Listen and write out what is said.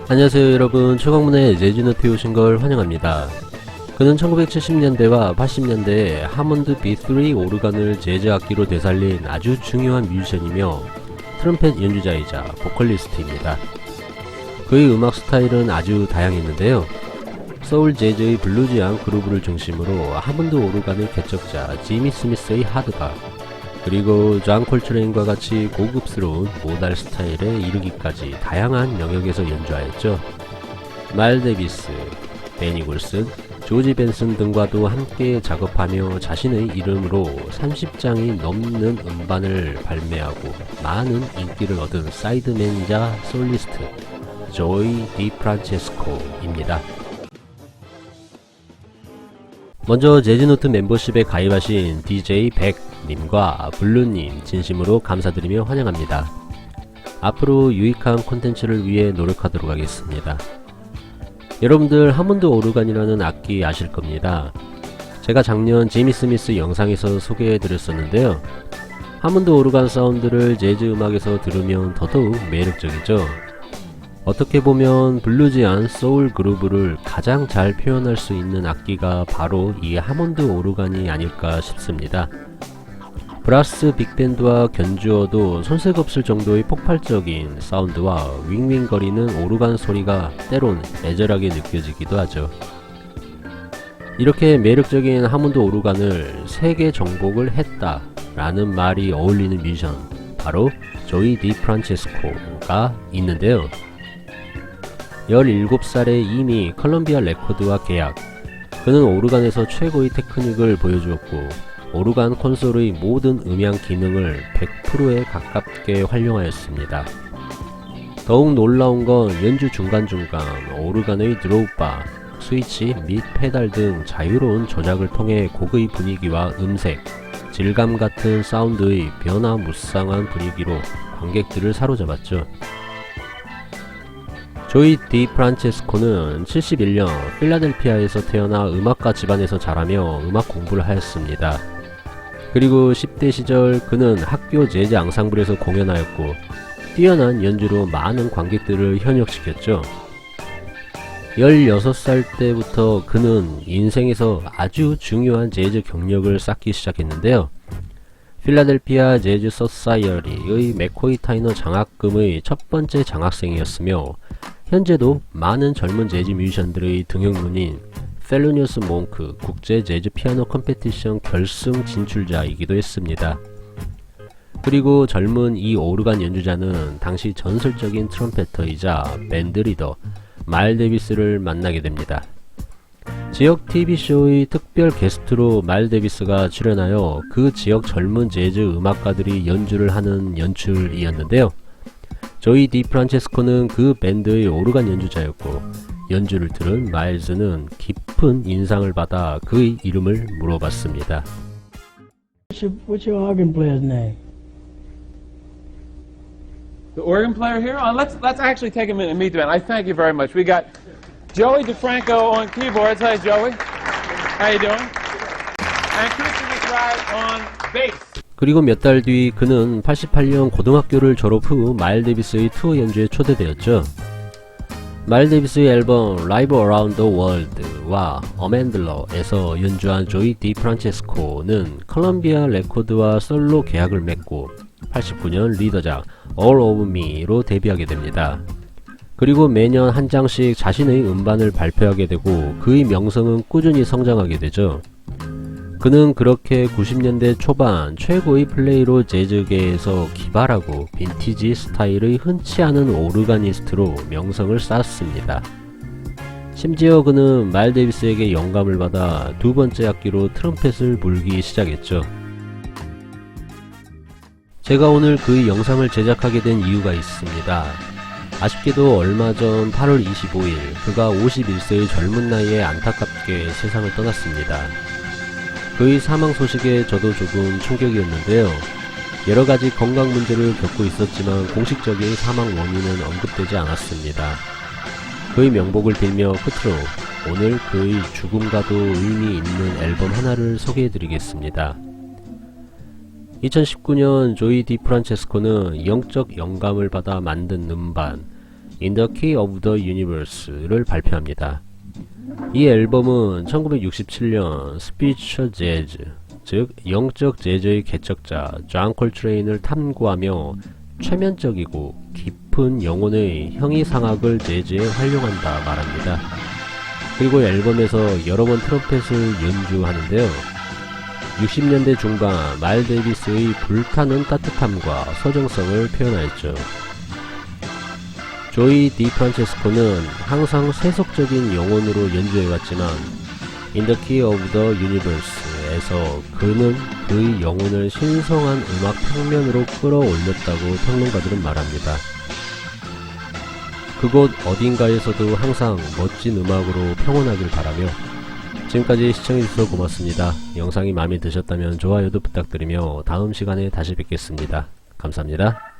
안녕하세요 여러분, 최강문의 재즈노트에 오신 걸 환영합니다. 그는 1970년대와 80년대에 하몬드 B3 오르간을 재즈 악기로 되살린 아주 중요한 뮤지션이며 트럼펫 연주자이자 보컬리스트입니다. 그의 음악 스타일은 아주 다양했는데요. 소울 재즈의 블루지한 그루브를 중심으로 하몬드 오르간의 개척자 지미 스미스의 하드가, 그리고 존 콜트레인과 같이 고급스러운 모달 스타일에 이르기까지 다양한 영역에서 연주하였죠. 마일 데비스, 베니 골슨, 조지 벤슨 등과도 함께 작업하며 자신의 이름으로 30장이 넘는 음반을 발매하고 많은 인기를 얻은 사이드맨이자 솔리스트 조이 디프란체스코입니다. 먼저 재즈노트 멤버십에 가입하신 DJ 백님과 블루님 진심으로 감사드리며 환영합니다. 앞으로 유익한 콘텐츠를 위해 노력하도록 하겠습니다. 여러분들 하몬드 오르간이라는 악기 아실 겁니다. 제가 작년 지미 스미스 영상에서 소개해드렸었는데요. 하몬드 오르간 사운드를 재즈 음악에서 들으면 더더욱 매력적이죠. 어떻게 보면 블루지한 소울 그루브를 가장 잘 표현할 수 있는 악기가 바로 이 하몬드 오르간이 아닐까 싶습니다. 브라스 빅밴드와 견주어도 손색 없을 정도의 폭발적인 사운드와 윙윙거리는 오르간 소리가 때론 애절하게 느껴지기도 하죠. 이렇게 매력적인 하몬드 오르간을 세계 정복을 했다 라는 말이 어울리는 뮤지션, 바로 조이 디프란체스코가 있는데요. 17살에 이미 컬럼비아 레코드와 계약. 그는 오르간에서 최고의 테크닉을 보여주었고 오르간 콘솔의 모든 음향 기능을 100%에 가깝게 활용하였습니다. 더욱 놀라운 건 연주 중간중간 오르간의 드롭바, 스위치 및 페달 등 자유로운 조작을 통해 곡의 분위기와 음색, 질감 같은 사운드의 변화무쌍한 분위기로 관객들을 사로잡았죠. 조이 디프란체스코는 71년 필라델피아에서 태어나 음악가 집안에서 자라며 음악 공부를 하였습니다. 그리고 10대 시절 그는 학교 재즈 앙상블에서 공연하였고 뛰어난 연주로 많은 관객들을 현혹시켰죠. 16살 때부터 그는 인생에서 아주 중요한 재즈 경력을 쌓기 시작했는데요. 필라델피아 재즈 소사이어리의 맥코이 타이너 장학금의 첫 번째 장학생이었으며 현재도 많은 젊은 재즈 뮤지션들의 등용문인 펠로니어스 몽크 국제 재즈 피아노 컴페티션 결승 진출자이기도 했습니다. 그리고 젊은 이 오르간 연주자는 당시 전설적인 트럼펫터이자 밴드 리더 마일 데비스를 만나게 됩니다. 지역 TV쇼의 특별 게스트로 마일 데비스가 출연하여 그 지역 젊은 재즈 음악가들이 연주를 하는 연출이었는데요. 조이 디프란체스코는 그 밴드의 오르간 연주자였고 연주를 들은 마일즈는 깊은 인상을 받아 그의 이름을 물어봤습니다. What's your organ player's name? The organ player here? Let's actually take a minute and meet the band. I thank you very much. We got Joey DeFranco on keyboards. Hi, Joey. How you doing? And Christian McBride on bass. 그리고 몇 달 뒤 그는 88년 고등학교를 졸업 후 마일 데비스의 투어 연주에 초대되었죠. 마일 데비스의 앨범 라이브 어라운드 더 월드와 어맨들러에서 연주한 조이 디프란체스코는 컬럼비아 레코드와 솔로 계약을 맺고 89년 리더작 All of Me로 데뷔하게 됩니다. 그리고 매년 한 장씩 자신의 음반을 발표하게 되고 그의 명성은 꾸준히 성장하게 되죠. 그는 그렇게 90년대 초반 최고의 플레이로 재즈계에서 기발하고 빈티지 스타일의 흔치 않은 오르가니스트로 명성을 쌓았습니다. 심지어 그는 마일 데비스에게 영감을 받아 두 번째 악기로 트럼펫을 불기 시작했죠. 제가 오늘 그 영상을 제작하게 된 이유가 있습니다. 아쉽게도 얼마 전 8월 25일 그가 51세의 젊은 나이에 안타깝게 세상을 떠났습니다. 그의 사망 소식에 저도 조금 충격이었는데요. 여러가지 건강 문제를 겪고 있었지만 공식적인 사망 원인은 언급되지 않았습니다. 그의 명복을 빌며 끝으로 오늘 그의 죽음과도 의미 있는 앨범 하나를 소개해드리겠습니다. 2019년 조이 디프란체스코는 영적 영감을 받아 만든 음반 In the Key of the Universe를 발표합니다. 이 앨범은 1967년 스피처 재즈, 즉 영적 재즈의 개척자 존 콜트레인을 탐구하며 최면적이고 깊은 영혼의 형이상학을 재즈에 활용한다 말합니다. 그리고 앨범에서 여러 번 트럼펫을 연주하는데요. 60년대 중반 마일 데이비스의 불타는 따뜻함과 서정성을 표현하였죠. 조이 디프란체스코는 항상 세속적인 영혼으로 연주해왔지만 In the Key of the Universe에서 그는 그의 영혼을 신성한 음악 평면으로 끌어올렸다고 평론가들은 말합니다. 그곳 어딘가에서도 항상 멋진 음악으로 평온하길 바라며 지금까지 시청해주셔서 고맙습니다. 영상이 마음에 드셨다면 좋아요도 부탁드리며 다음 시간에 다시 뵙겠습니다. 감사합니다.